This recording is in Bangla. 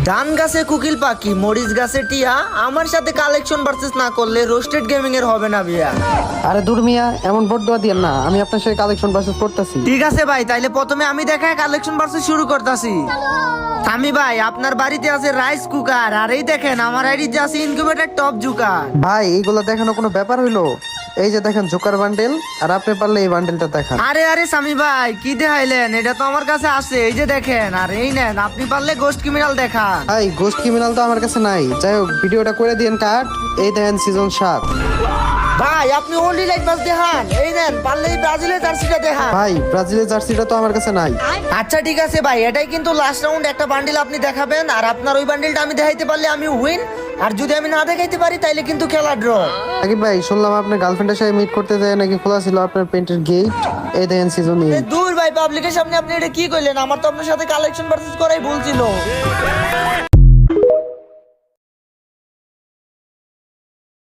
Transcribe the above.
ধান গাছে কুকিল পাখি, মরিচ গাছে টিয়া, আমার সাথে কালেকশন ভার্সেস না করলে রোস্টেড গেমিং এর হবে না বিয়া। আরে দূর মিয়া, এমন বড় দিয়েন না, আমি আপনার সাথে কালেকশন ভার্সেস করতেছি। ঠিক আছে ভাই, তাইলে প্রথমে আমি দেখায় কালেকশন ভার্সেস শুরু করতেছি। আমি ভাই আপনার বাড়িতে আছে রাইস কুকার, আর এই দেখেন আমার আইডিতে আছে ইনকিউবেটর টপ জুকার। ভাই এইগুলো দেখানো কোনো ব্যাপার হইলো? এই যে দেখেন জোকার বান্ডেল, আর আপনি পারলে এই বান্ডেলটা দেখান। আরে আরে সামি ভাই কি দেখাইলেন, এটা তো আমার কাছে আছে, এই যে দেখেন। আর এই নেন, আপনি পারলে গোস্ট ক্রিমিনাল দেখান। ভাই গোস্ট ক্রিমিনাল তো আমার কাছে নাই, যাই হোক ভিডিওটা করে দিয়েন কাট। এই দেখেন সিজন 7। ভাই আপনি ওনলি লাইট পাস দেখান, এই নেন পারলে এই ব্রাজিলের জার্সিটা দেখান। ভাই ব্রাজিলের জার্সিটা তো আমার কাছে নাই। আচ্ছা ঠিক আছে ভাই, এটাই কিন্তু লাস্ট রাউন্ড, একটা বান্ডিল আপনি দেখাবেন, আর আপনার ওই বান্ডিলটা আমি দেখাইতে পারলে আমি উইন, আর যদি আমি না দেখাইতে পারি তাইলে কিন্তু খেলা ড্র। আগে ভাই শুনলাম আপনার গার্লফ্রেন্ডের সাথে মিট করতে যায় নাকি খোলা ছিল আপনার পেন্টের গেট। এই দেখেন সিজন 8। দূর ভাই, পাবলিকের সামনে আপনি এটা কি কইলেন? আমার তো আপনার সাথে কালেকশন ভার্সেস করাই ভুল ছিল।